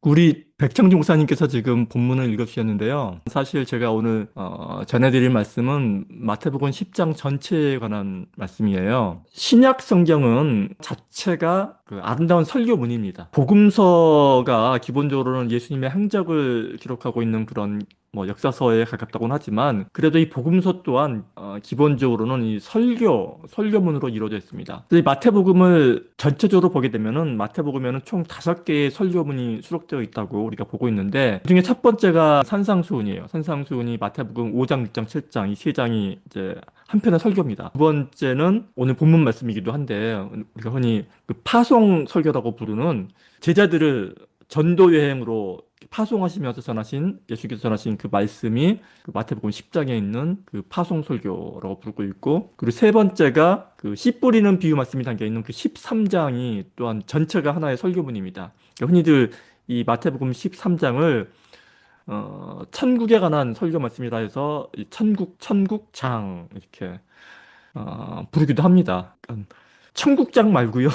우리 백창준 목사님께서 지금 본문을 읽어주셨는데요. 사실 제가 오늘 전해드릴 말씀은 마태복음 10장 전체에 관한 말씀이에요. 신약 성경은 자체가 그 아름다운 설교문입니다. 복음서가 기본적으로는 예수님의 행적을 기록하고 있는 그런 역사서에 가깝다고는 하지만 그래도 이 복음서 또한 기본적으로는 이 설교문으로 이루어져 있습니다. 그래서 이 마태복음을 전체적으로 보게 되면은 마태복음에는 총 5개의 설교문이 수록되어 있다고 우리가 보고 있는데 그중에 첫 번째가 산상수훈이에요. 산상수훈이 마태복음 5장, 6장, 7장 이 세 장이 이제 한 편의 설교입니다. 두 번째는 오늘 본문 말씀이기도 한데 우리가 흔히 그 파송 설교라고 부르는 제자들을 전도 여행으로 파송하시면서 전하신 예수께서 전하신 그 말씀이 그 마태복음 10장에 있는 그 파송 설교라고 부르고 있고 그리고 세 번째가 그 씨 뿌리는 비유 말씀이 담겨 있는 그 13장이 또한 전체가 하나의 설교문입니다. 그러니까 흔히들 이 마태복음 13장을 천국에 관한 설교 말씀이라 해서 이 천국장 이렇게 부르기도 합니다. 그러니까 천국장 말고요.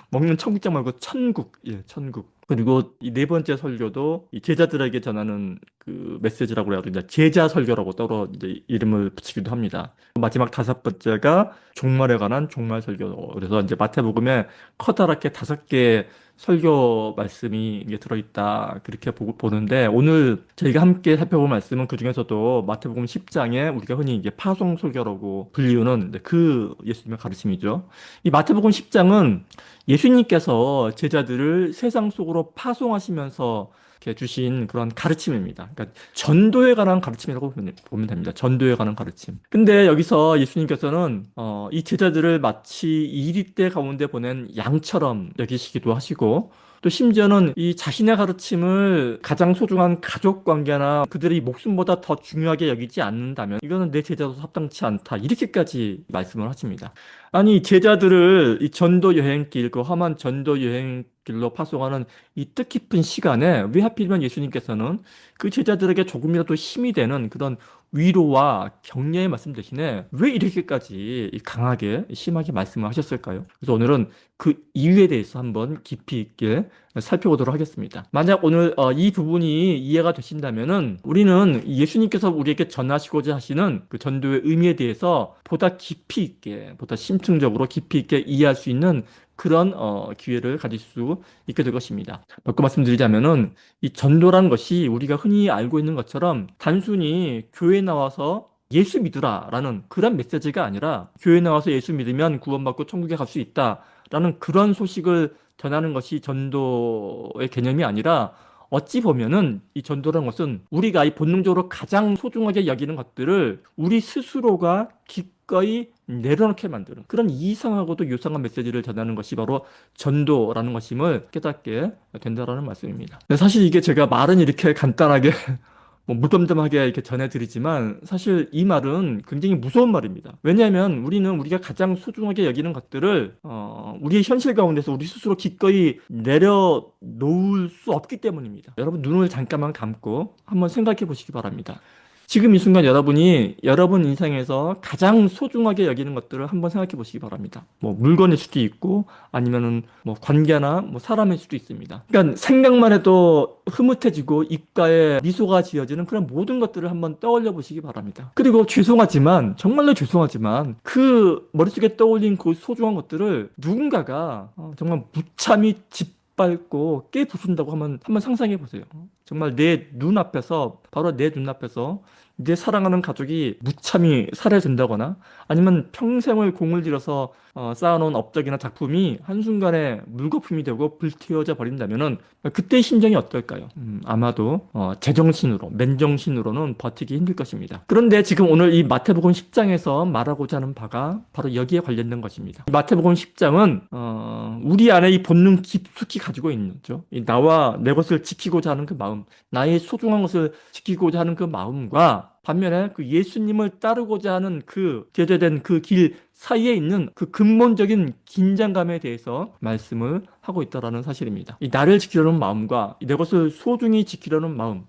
먹는 청국장 말고 천국, 예, 천국. 그리고 이 네 번째 설교도 이 제자들에게 전하는 그 메시지라고 해야 되나 제자 설교라고 따로 이제 이름을 붙이기도 합니다. 마지막 다섯 번째가 종말에 관한 종말 설교. 그래서 이제 마태복음에 커다랗게 5개의 설교 말씀이 이게 들어있다. 그렇게 보는데 오늘 저희가 함께 살펴볼 말씀은 그 중에서도 마태복음 10장에 우리가 흔히 이제 파송 설교라고 불리우는 그 예수님의 가르침이죠. 이 마태복음 10장은 예수님께서 제자들을 세상 속으로 파송하시면서 이렇게 주신 그런 가르침입니다. 그러니까 전도에 관한 가르침이라고 보면 됩니다. 전도에 관한 가르침. 근데 여기서 예수님께서는 이 제자들을 마치 이리떼 가운데 보낸 양처럼 여기시기도 하시고 또 심지어는 이 자신의 가르침을 가장 소중한 가족 관계나 그들의 목숨보다 더 중요하게 여기지 않는다면 이거는 내 제자도 합당치 않다. 이렇게까지 말씀을 하십니다. 아니, 제자들을 이 전도 여행길, 그 험한 전도 여행길로 파송하는 이 뜻깊은 시간에 왜 하필이면 예수님께서는 그 제자들에게 조금이라도 힘이 되는 그런 위로와 격려의 말씀 대신에 왜 이렇게까지 강하게, 심하게 말씀을 하셨을까요? 그래서 오늘은 그 이유에 대해서 한번 깊이 있게 살펴보도록 하겠습니다. 만약 오늘 이 부분이 이해가 되신다면은 우리는 예수님께서 우리에게 전하시고자 하시는 그 전도의 의미에 대해서 보다 깊이 있게, 보다 심층적으로 깊이 있게 이해할 수 있는 그런 기회를 가질 수 있게 될 것입니다. 바꿔 말씀드리자면은 이 전도라는 것이 우리가 흔히 알고 있는 것처럼 단순히 교회에 나와서 예수 믿으라라는 그런 메시지가 아니라 교회에 나와서 예수 믿으면 구원받고 천국에 갈 수 있다라는 그런 소식을 전하는 것이 전도의 개념이 아니라 어찌 보면은 이 전도라는 것은 우리가 이 본능적으로 가장 소중하게 여기는 것들을 우리 스스로가 기꺼이 내려놓게 만드는 그런 이상하고도 유상한 메시지를 전하는 것이 바로 전도라는 것임을 깨닫게 된다라는 말씀입니다. 사실 이게 제가 말은 이렇게 간단하게 무덤덤하게 이렇게 전해드리지만 사실 이 말은 굉장히 무서운 말입니다. 왜냐하면 우리는 우리가 가장 소중하게 여기는 것들을 우리의 현실 가운데서 우리 스스로 기꺼이 내려놓을 수 없기 때문입니다. 여러분 눈을 잠깐만 감고 한번 생각해 보시기 바랍니다. 지금 이 순간 여러분이 여러분 인생에서 가장 소중하게 여기는 것들을 한번 생각해 보시기 바랍니다. 물건일 수도 있고 아니면은 관계나 사람일 수도 있습니다. 그러니까 생각만 해도 흐뭇해지고 입가에 미소가 지어지는 그런 모든 것들을 한번 떠올려 보시기 바랍니다. 그리고 죄송하지만 정말로 죄송하지만 그 머릿속에 떠올린 그 소중한 것들을 누군가가 정말 무참히 짓밟고 깨부순다고 한번 상상해 보세요. 정말 내 눈앞에서 바로 내 눈앞에서 내 사랑하는 가족이 무참히 살해된다거나 아니면 평생을 공을 들여서 쌓아놓은 업적이나 작품이 한순간에 물거품이 되고 불태워져 버린다면은 그때의 심정이 어떨까요? 아마도 제정신으로 맨정신으로는 버티기 힘들 것입니다. 그런데 지금 오늘 이 마태복음 10장에서 말하고자 하는 바가 바로 여기에 관련된 것입니다. 이 마태복음 10장은 우리 안에 이 본능 깊숙이 가지고 있는 거죠. 이 나와 내 것을 지키고자 하는 그 마음, 나의 소중한 것을 지키고자 하는 그 마음과 반면에 그 예수님을 따르고자 하는 그 제재된 그 길 사이에 있는 그 근본적인 긴장감에 대해서 말씀을 하고 있다라는 사실입니다. 이 나를 지키려는 마음과 내 것을 소중히 지키려는 마음.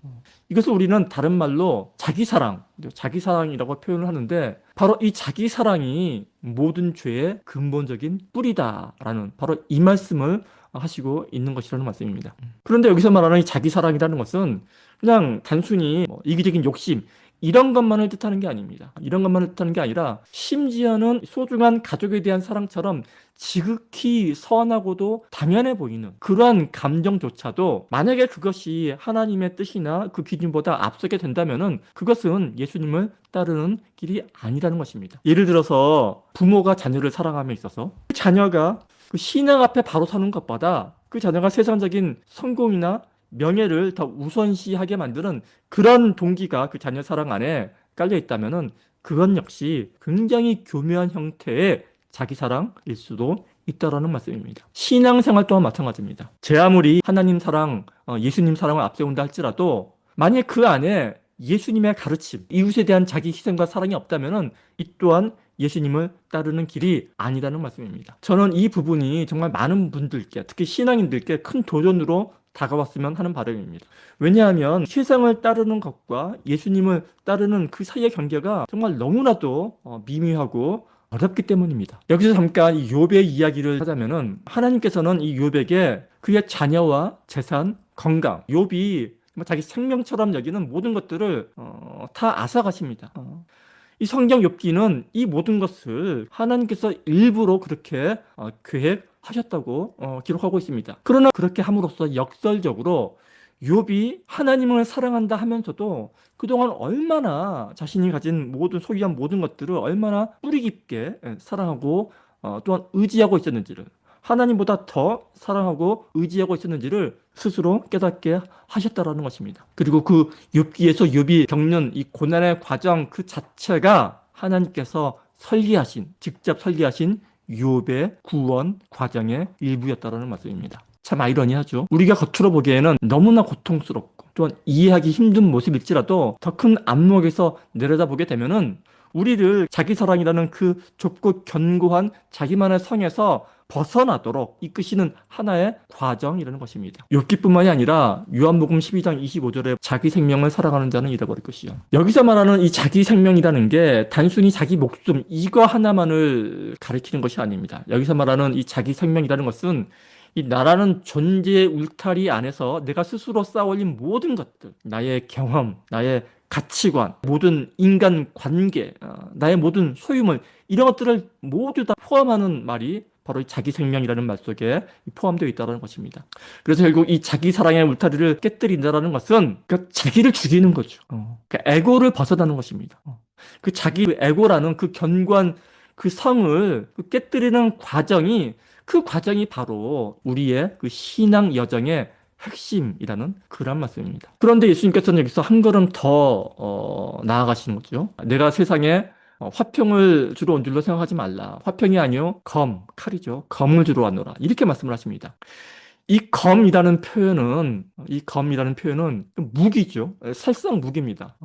이것을 우리는 다른 말로 자기사랑이라고 표현을 하는데 바로 이 자기사랑이 모든 죄의 근본적인 뿌리다라는 바로 이 말씀을 하시고 있는 것이라는 말씀입니다. 그런데 여기서 말하는 이 자기 사랑이라는 것은 그냥 단순히 뭐 이기적인 욕심 이런 것만을 뜻하는 게 아닙니다. 이런 것만을 뜻하는 게 아니라 심지어는 소중한 가족에 대한 사랑처럼 지극히 선하고도 당연해 보이는 그러한 감정조차도 만약에 그것이 하나님의 뜻이나 그 기준보다 앞서게 된다면은 그것은 예수님을 따르는 길이 아니라는 것입니다. 예를 들어서 부모가 자녀를 사랑함에 있어서 그 자녀가 그 신앙 앞에 바로 서는 것보다 그 자녀가 세상적인 성공이나 명예를 더 우선시하게 만드는 그런 동기가 그 자녀 사랑 안에 깔려 있다면은 그건 역시 굉장히 교묘한 형태의 자기 사랑일 수도 있다라는 말씀입니다. 신앙생활 또한 마찬가지입니다. 제 아무리 하나님 사랑, 예수님 사랑을 앞세운다 할지라도 만약 그 안에 예수님의 가르침, 이웃에 대한 자기 희생과 사랑이 없다면은 이 또한 예수님을 따르는 길이 아니라는 말씀입니다. 저는 이 부분이 정말 많은 분들께, 특히 신앙인들께 큰 도전으로 다가왔으면 하는 바람입니다. 왜냐하면 세상을 따르는 것과 예수님을 따르는 그 사이의 경계가 정말 너무나도 미미하고 어렵기 때문입니다. 여기서 잠깐 이 욥의 이야기를 하자면은 하나님께서는 이 욥에게 그의 자녀와 재산, 건강, 욥이 자기 생명처럼 여기는 모든 것들을 다 앗아가십니다. 이 성경 욥기는 이 모든 것을 하나님께서 일부러 그렇게 계획하셨다고 기록하고 있습니다. 그러나 그렇게 함으로써 역설적으로 욥이 하나님을 사랑한다 하면서도 그동안 얼마나 자신이 가진 모든 소유한 모든 것들을 얼마나 뿌리 깊게 사랑하고 또한 의지하고 있었는지를 하나님보다 더 사랑하고 의지하고 있었는지를 스스로 깨닫게 하셨다라는 것입니다. 그리고 그 욥기에서 욥이 겪는 이 고난의 과정 그 자체가 하나님께서 직접 설계하신 욥의 구원 과정의 일부였다라는 말씀입니다. 참 아이러니하죠. 우리가 겉으로 보기에는 너무나 고통스럽고 또한 이해하기 힘든 모습일지라도 더 큰 안목에서 내려다보게 되면은 우리를 자기 사랑이라는 그 좁고 견고한 자기만의 성에서 벗어나도록 이끄시는 하나의 과정이라는 것입니다. 욥기뿐만이 아니라 요한복음 12장 25절에 자기 생명을 사랑하는 자는 잃어버릴 것이요. 여기서 말하는 이 자기 생명이라는 게 단순히 자기 목숨 이거 하나만을 가리키는 것이 아닙니다. 여기서 말하는 이 자기 생명이라는 것은 이 나라는 존재의 울타리 안에서 내가 스스로 쌓아올린 모든 것들, 나의 경험, 나의 가치관, 모든 인간 관계, 나의 모든 소유물 이런 것들을 모두 다 포함하는 말이 바로 이 자기 생명이라는 말 속에 포함되어 있다는 것입니다. 그래서 결국 이 자기 사랑의 울타리를 깨뜨린다는 것은 그 자기를 죽이는 거죠. 그 에고를 벗어나는 것입니다. 그 자기 에고라는 그 견고한 그 성을 깨뜨리는 과정이 그 과정이 바로 우리의 그 신앙 여정의 핵심이라는 그런 말씀입니다. 그런데 예수님께서는 여기서 한 걸음 더 나아가시는 거죠. 내가 세상에 화평을 주러 온 줄로 생각하지 말라. 화평이 아니요 칼이죠. 검을 주러 왔노라. 이렇게 말씀을 하십니다. 이 검이라는 표현은 무기죠. 살상 무기입니다.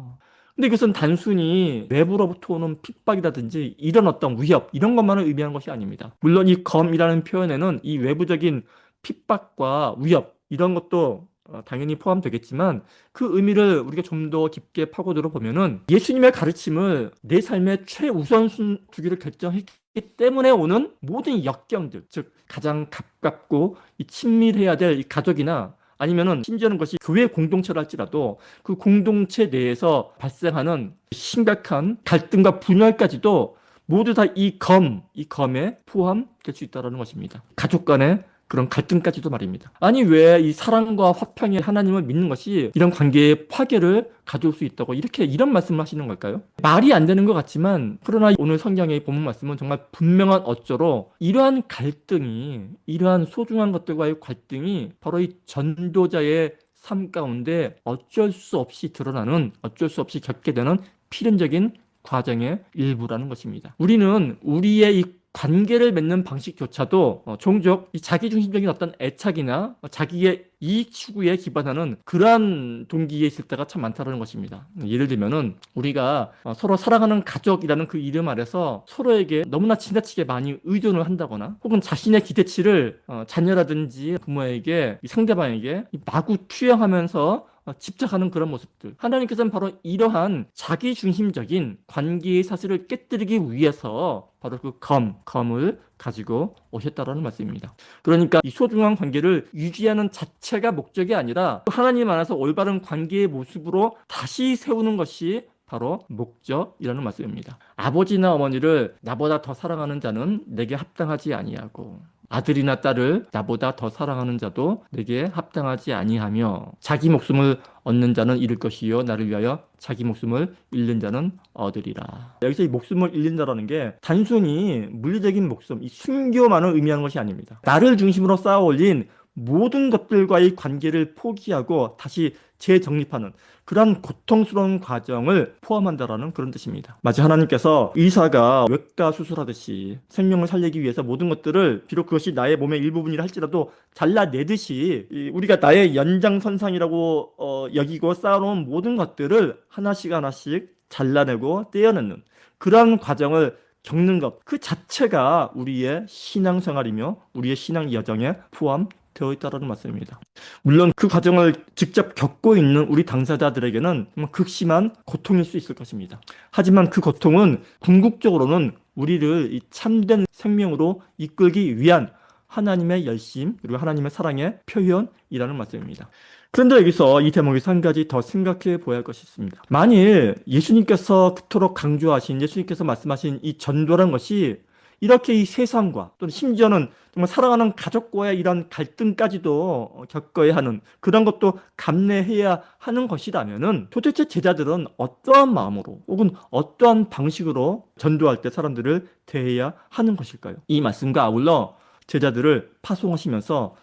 근데 이것은 단순히 외부로부터 오는 핍박이라든지 이런 어떤 위협 이런 것만을 의미하는 것이 아닙니다. 물론 이 검이라는 표현에는 이 외부적인 핍박과 위협 이런 것도 당연히 포함되겠지만 그 의미를 우리가 좀 더 깊게 파고들어 보면은 예수님의 가르침을 내 삶의 최우선순위를 결정했기 때문에 오는 모든 역경들, 즉 가장 가깝고 친밀해야 될 이 가족이나 아니면은 심지어는 것이 교회 공동체라 할지라도 그 공동체 내에서 발생하는 심각한 갈등과 분열까지도 모두 다 이 검에 포함될 수 있다는 것입니다. 가족 간의 그런 갈등까지도 말입니다. 아니 왜 이 사랑과 화평의 하나님을 믿는 것이 이런 관계의 파괴를 가져올 수 있다고 이런 말씀을 하시는 걸까요? 말이 안 되는 것 같지만 그러나 오늘 성경의 본문 말씀은 정말 분명한 어조로 이러한 갈등이 이러한 소중한 것들과의 갈등이 바로 이 전도자의 삶 가운데 어쩔 수 없이 드러나는 어쩔 수 없이 겪게 되는 필연적인 과정의 일부라는 것입니다. 우리는 우리의 이 관계를 맺는 방식조차도 종종 이 자기중심적인 어떤 애착이나 자기의 이익 추구에 기반하는 그러한 동기에 있을 때가 참 많다는 것입니다. 예를 들면은 우리가 서로 사랑하는 가족이라는 그 이름 아래서 서로에게 너무나 지나치게 많이 의존을 한다거나 혹은 자신의 기대치를 자녀라든지 부모에게 상대방에게 마구 투영하면서 집착하는 그런 모습들. 하나님께서는 바로 이러한 자기중심적인 관계의 사실을 깨뜨리기 위해서 바로 그 검을 가지고 오셨다라는 말씀입니다. 그러니까 이 소중한 관계를 유지하는 자체가 목적이 아니라 하나님 안에서 올바른 관계의 모습으로 다시 세우는 것이 바로 목적이라는 말씀입니다. 아버지나 어머니를 나보다 더 사랑하는 자는 내게 합당하지 아니하고, 아들이나 딸을 나보다 더 사랑하는 자도 내게 합당하지 아니하며, 자기 목숨을 얻는 자는 잃을 것이요 나를 위하여 자기 목숨을 잃는 자는 얻으리라. 여기서 이 목숨을 잃는다라는 게 단순히 물리적인 목숨, 이 순교만을 의미하는 것이 아닙니다. 나를 중심으로 쌓아 올린 모든 것들과의 관계를 포기하고 다시 재정립하는 그런 고통스러운 과정을 포함한다라는 그런 뜻입니다. 마치 하나님께서 의사가 외과 수술하듯이 생명을 살리기 위해서 모든 것들을, 비록 그것이 나의 몸의 일부분이라 할지라도 잘라내듯이, 우리가 나의 연장선상이라고 여기고 쌓아놓은 모든 것들을 하나씩 하나씩 잘라내고 떼어내는 그런 과정을 겪는 것, 그 자체가 우리의 신앙생활이며 우리의 신앙 여정에 포함되어 있다는 말씀입니다. 물론 그 과정을 직접 겪고 있는 우리 당사자들에게는 극심한 고통일 수 있을 것입니다. 하지만 그 고통은 궁극적으로는 우리를 이 참된 생명으로 이끌기 위한 하나님의 열심 그리고 하나님의 사랑의 표현이라는 말씀입니다. 그런데 여기서 이 대목에서 한 가지 더 생각해 보아야 할 것이 있습니다. 만일 예수님께서 그토록 강조하신, 예수님께서 말씀하신 이 전도란 것이 이렇게 이 세상과 또는 심지어는 정말 사랑하는 가족과의 이런 갈등까지도 겪어야 하는, 그런 것도 감내해야 하는 것이라면은 도대체 제자들은 어떠한 마음으로 혹은 어떠한 방식으로 전도할 때 사람들을 대해야 하는 것일까요? 이 말씀과 아울러 제자들을 파송하시면서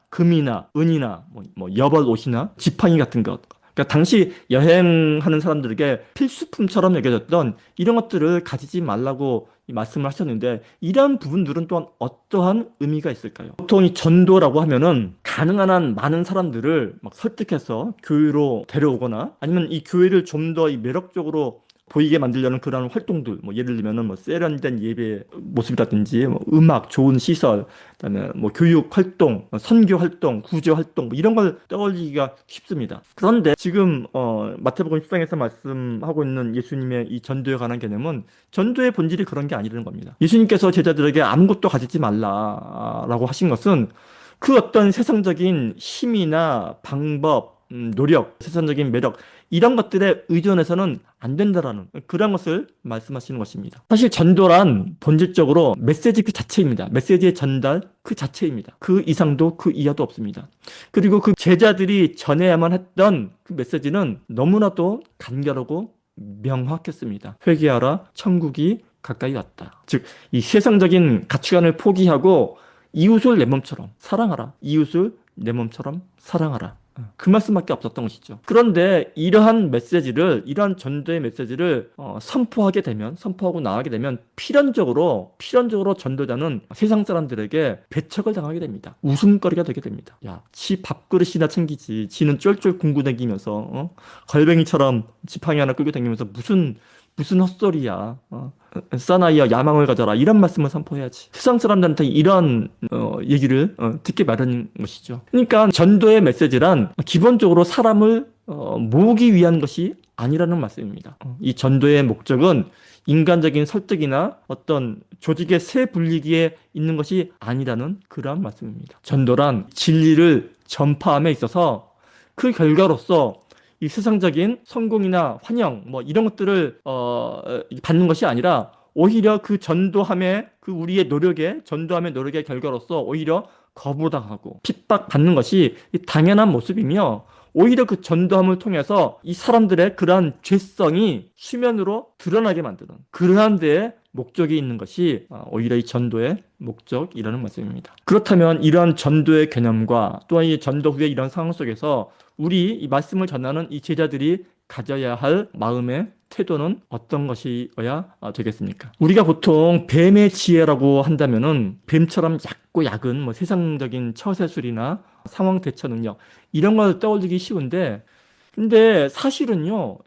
금이나 은이나 여벌 옷이나 지팡이 같은 것, 그러니까 당시 여행하는 사람들에게 필수품처럼 여겨졌던 이런 것들을 가지지 말라고 말씀을 하셨는데, 이런 부분들은 또한 어떠한 의미가 있을까요? 보통 이 전도라고 하면은 가능한 한 많은 사람들을 막 설득해서 교회로 데려오거나, 아니면 이 교회를 좀 더 매력적으로 보이게 만들려는 그런 활동들, 예를 들면은 세련된 예배 모습이라든지, 음악, 좋은 시설, 그다음에 교육 활동, 선교 활동, 구제 활동, 이런 걸 떠올리기가 쉽습니다. 그런데 지금 마태복음 10장에서 말씀하고 있는 예수님의 이 전도에 관한 개념은 전도의 본질이 그런 게 아니라는 겁니다. 예수님께서 제자들에게 아무것도 가지지 말라라고 하신 것은 그 어떤 세상적인 힘이나 방법, 노력, 세상적인 매력, 이런 것들에 의존해서는 안 된다라는 그런 것을 말씀하시는 것입니다. 사실 전도란 본질적으로 메시지 그 자체입니다. 메시지의 전달 그 자체입니다. 그 이상도 그 이하도 없습니다. 그리고 그 제자들이 전해야만 했던 그 메시지는 너무나도 간결하고 명확했습니다. 회개하라, 천국이 가까이 왔다. 즉, 이 세상적인 가치관을 포기하고 이웃을 내 몸처럼 사랑하라. 이웃을 내 몸처럼 사랑하라. 그 말씀밖에 없었던 것이죠. 그런데 이러한 전도의 메시지를 선포하고 나가게 되면 필연적으로 전도자는 세상 사람들에게 배척을 당하게 됩니다. 웃음거리가 되게 됩니다. 야, 지 밥그릇이나 챙기지. 지는 쫄쫄 굶고 다니면서 걸뱅이처럼 지팡이 하나 끌고 다니면서 무슨 헛소리야. 사나이야, 야망을 가져라. 이런 말씀을 선포해야지. 세상 사람들한테 이런 얘기를 듣게 마련인 것이죠. 그러니까 전도의 메시지란 기본적으로 사람을 모으기 위한 것이 아니라는 말씀입니다. 이 전도의 목적은 인간적인 설득이나 어떤 조직의 새 분리기에 있는 것이 아니라는 그러한 말씀입니다. 전도란 진리를 전파함에 있어서 그 결과로서 이 세상적인 성공이나 환영 이런 것들을 받는 것이 아니라, 오히려 그 전도함의 노력의 결과로서 오히려 거부당하고 핍박받는 것이 당연한 모습이며, 오히려 그 전도함을 통해서 이 사람들의 그러한 죄성이 수면으로 드러나게 만드는 그러한 데에 목적이 있는 것이 오히려 이 전도의 목적이라는 말씀입니다. 그렇다면 이러한 전도의 개념과 또한 이 전도 후의 이런 상황 속에서 우리 이 말씀을 전하는 이 제자들이 가져야 할 마음의 태도는 어떤 것이어야 되겠습니까? 우리가 보통 뱀의 지혜라고 한다면은 뱀처럼 얕고 약은 세상적인 처세술이나 상황 대처 능력, 이런 걸 떠올리기 쉬운데, 근데 사실은요,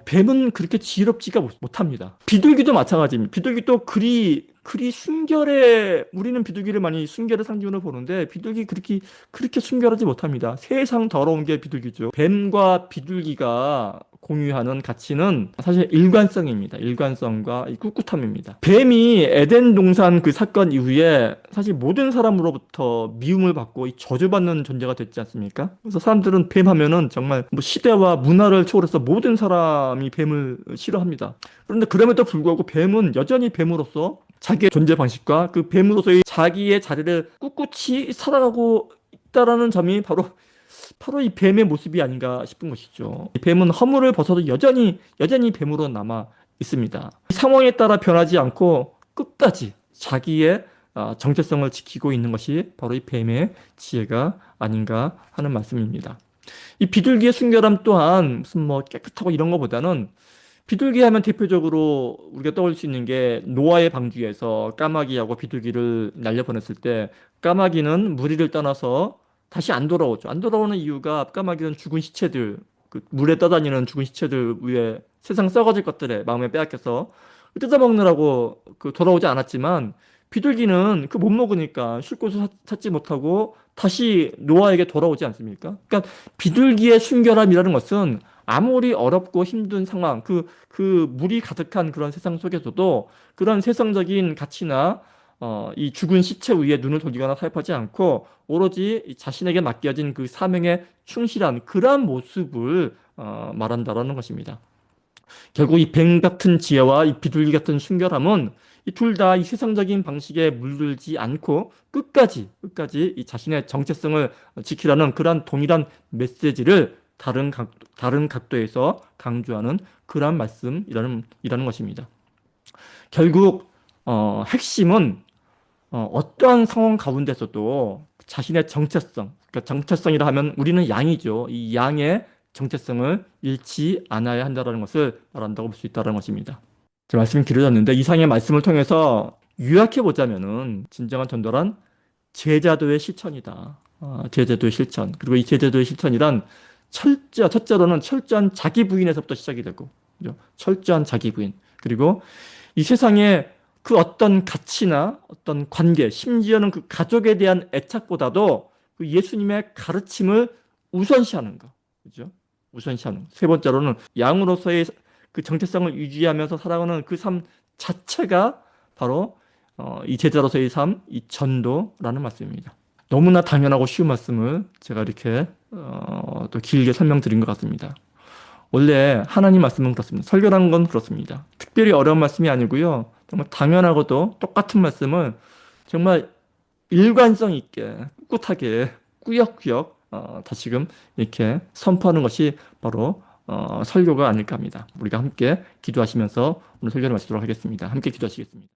뱀은 그렇게 지혜롭지가 못합니다. 비둘기도 마찬가지입니다. 비둘기도 그리 그리 순결해. 우리는 비둘기를 많이 순결의 상징으로 보는데 비둘기 그렇게 순결하지 못합니다. 세상 더러운 게 비둘기죠. 뱀과 비둘기가 공유하는 가치는 사실 일관성입니다. 일관성과 이 꿋꿋함입니다. 뱀이 에덴 동산 그 사건 이후에 사실 모든 사람으로부터 미움을 받고 이 저주받는 존재가 됐지 않습니까? 그래서 사람들은 뱀 하면은 정말 뭐 시대와 문화를 초월해서 모든 사람이 뱀을 싫어합니다. 그런데 그럼에도 불구하고 뱀은 여전히 뱀으로서 자기의 존재 방식과 그 뱀으로서의 자기의 자리를 꿋꿋이 살아가고 있다라는 점이 바로 이 뱀의 모습이 아닌가 싶은 것이죠. 이 뱀은 허물을 벗어도 여전히 뱀으로 남아 있습니다. 상황에 따라 변하지 않고 끝까지 자기의 정체성을 지키고 있는 것이 바로 이 뱀의 지혜가 아닌가 하는 말씀입니다. 이 비둘기의 순결함 또한 무슨 뭐 깨끗하고 이런 것보다는 비둘기 하면 대표적으로 우리가 떠올릴 수 있는 게 노아의 방주에서 까마귀하고 비둘기를 날려보냈을 때 까마귀는 무리를 떠나서 다시 안 돌아오죠. 안 돌아오는 이유가 까마귀는 죽은 시체들, 그 물에 떠다니는 죽은 시체들 위에 세상 썩어질 것들에 마음에 빼앗겨서 뜯어먹느라고 그 돌아오지 않았지만 비둘기는 그 못 먹으니까 쉴 곳을 찾지 못하고 다시 노아에게 돌아오지 않습니까? 그러니까 비둘기의 순결함이라는 것은 아무리 어렵고 힘든 상황, 그 물이 가득한 그런 세상 속에서도 그런 세상적인 가치나 이 죽은 시체 위에 눈을 돌리거나 타협하지 않고 오로지 이 자신에게 맡겨진 그 사명에 충실한 그러한 모습을 말한다라는 것입니다. 결국 이 뱀 같은 지혜와 이 비둘기 같은 순결함은 이 둘 다 이 세상적인 방식에 물들지 않고 끝까지 이 자신의 정체성을 지키라는 그러한 동일한 메시지를 다른 각도에서 강조하는 그러한 말씀이라는 것입니다. 결국 핵심은 어떠한 상황 가운데서도 자신의 정체성, 그러니까 정체성이라 하면 우리는 양이죠. 이 양의 정체성을 잃지 않아야 한다는 것을 말한다고 볼 수 있다는 것입니다. 제 말씀이 길어졌는데 이상의 말씀을 통해서 요약해 보자면은 진정한 전도란 제자도의 실천이다. 제자도의 실천. 그리고 이 제자도의 실천이란 첫째로는 철저한 자기 부인에서부터 시작이 되고, 그죠? 철저한 자기 부인. 그리고 이 세상에 그 어떤 가치나 어떤 관계, 심지어는 그 가족에 대한 애착보다도 그 예수님의 가르침을 우선시하는 거. 그죠? 우선시하는 거. 세 번째로는 양으로서의 그 정체성을 유지하면서 살아가는 그 삶 자체가 바로 이 제자로서의 삶, 이 전도라는 말씀입니다. 너무나 당연하고 쉬운 말씀을 제가 이렇게 또 길게 설명드린 것 같습니다. 원래 하나님 말씀은 그렇습니다. 설교라는 건 그렇습니다. 특별히 어려운 말씀이 아니고요. 정말 당연하고도 똑같은 말씀을 정말 일관성 있게 꿋꿋하게 꾸역꾸역 다시금 이렇게 선포하는 것이 바로 설교가 아닐까 합니다. 우리가 함께 기도하시면서 오늘 설교를 마치도록 하겠습니다. 함께 기도하시겠습니다.